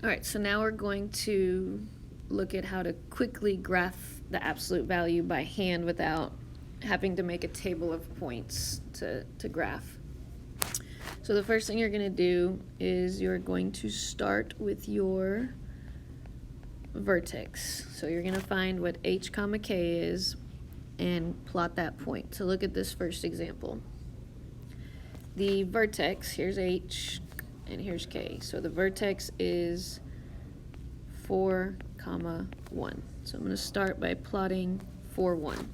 All right, so now we're going to look at how to quickly graph the absolute value by hand without having to make a table of points to graph. So the first thing you're going to do is you're going to start with your vertex. So you're going to find what h comma k is and plot that point. So look at this first example. The vertex, here's h and here's k. So the vertex is 4, 1. So I'm going to start by plotting 4, 1.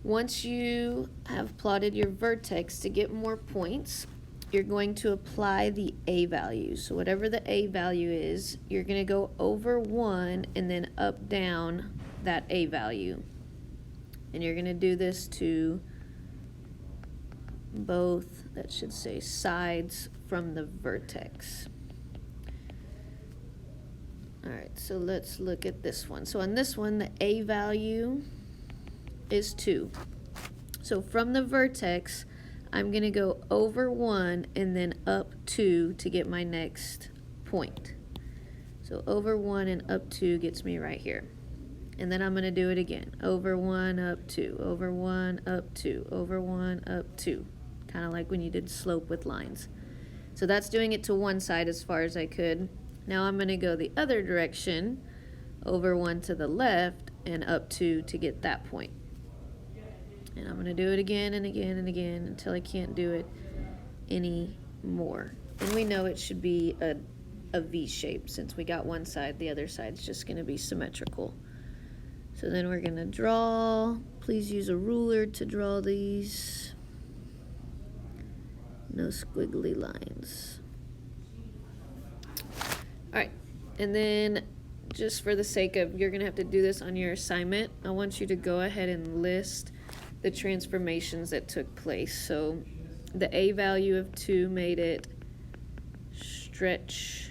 Once you have plotted your vertex, to get more points, you're going to apply the a value. So whatever the a value is, you're going to go over 1 and then up, down that a value. And you're going to do this to both, that should say, sides from the vertex. All right, so let's look at this one. So on this one, the a value is 2. So from the vertex, I'm going to go over 1 and then up 2 to get my next point. So over 1 and up 2 gets me right here. And then I'm going to do it again. Over 1, up 2, over 1, up 2, over 1, up 2. Kind of like when you did slope with lines. So that's doing it to one side as far as I could. Now I'm going to go the other direction, over 1 to the left and up 2 to get that point. And I'm going to do it again and again and again until I can't do it anymore. And we know it should be a V shape. Since we got one side, the other side's just going to be symmetrical. So then we're going to draw. Please use a ruler to draw these. No squiggly lines. All right, and then just for the sake of, you're going to have to do this on your assignment, I want you to go ahead and list the transformations that took place. So the a value of 2 made it stretch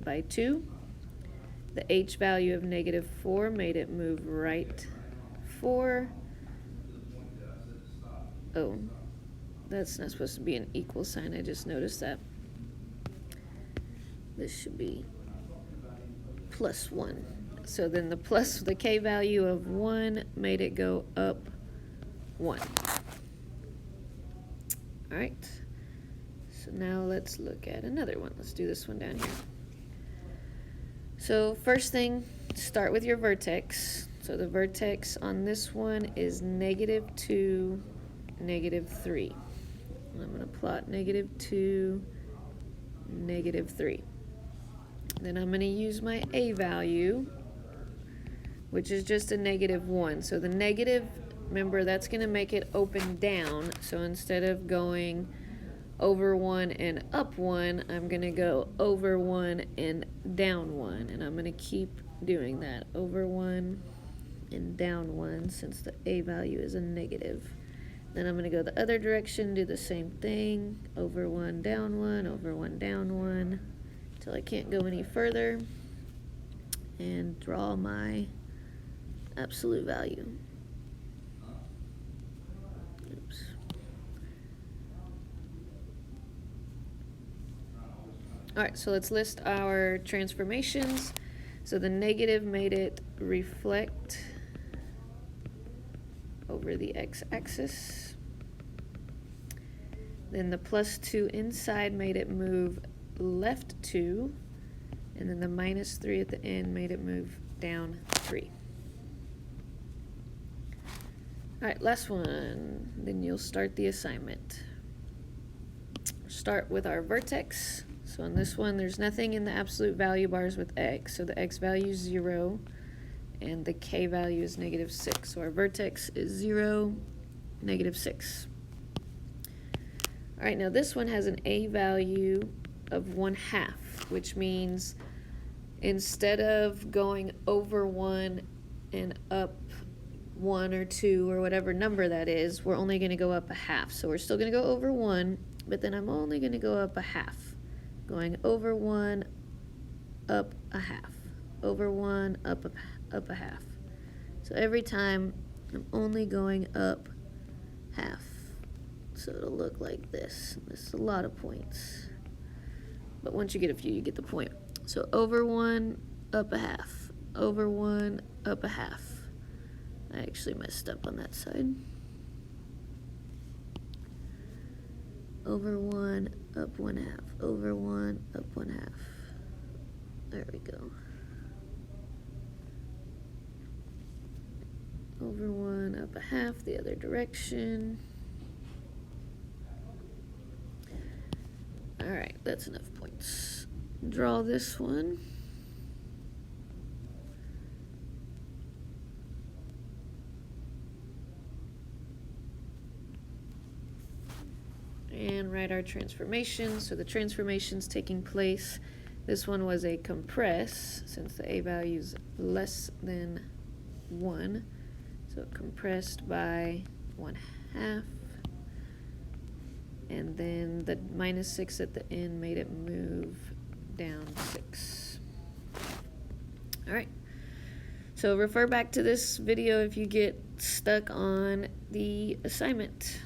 by 2. The h value of -4 made it move right 4. Oh, that's not supposed to be an equal sign. I just noticed that. This should be +1. So then the k value of 1 made it go up 1. All right. So now let's look at another one. Let's do this one down here. So first thing, start with your vertex. So the vertex on this one is -2, -3. I'm going to plot -2, -3. Then I'm going to use my a value, which is just a -1. So the negative, remember, that's going to make it open down. So instead of going over 1 and up 1, I'm going to go over 1 and down 1. And I'm going to keep doing that, over 1 and down 1, since the a value is a negative. Then I'm going to go the other direction, do the same thing, over 1, down 1, over 1, down 1, until I can't go any further, and draw my absolute value. Oops. All right, so let's list our transformations. So the negative made it reflect over the x-axis. Then the +2 inside made it move left 2. And then the -3 at the end made it move down 3. All right, last one. Then you'll start the assignment. Start with our vertex. So on this one, there's nothing in the absolute value bars with x. So the x value is 0, and the k value is -6. So our vertex is 0, -6. All right, now this one has an a value of 1/2, which means instead of going over 1 and up 1 or 2 or whatever number that is, we're only going to go up 1/2. So we're still going to go over 1, but then I'm only going to go up 1/2. Going over 1, up 1/2. Over 1, up 1/2. So every time I'm only going up 1/2. So it'll look like this. This is a lot of points. But once you get a few, you get the point. So over 1, up a half. Over 1, up a half. I actually messed up on that side. Over 1, up 1/2. Over 1, up 1/2. There we go. Over 1, up a half, the other direction. Alright, that's enough points. Draw this one. And write our transformation. So the transformation's taking place. This one was a compress, since the a value is less than 1. So it compressed by 1/2. And then the -6 at the end made it move down 6. Alright. So refer back to this video if you get stuck on the assignment.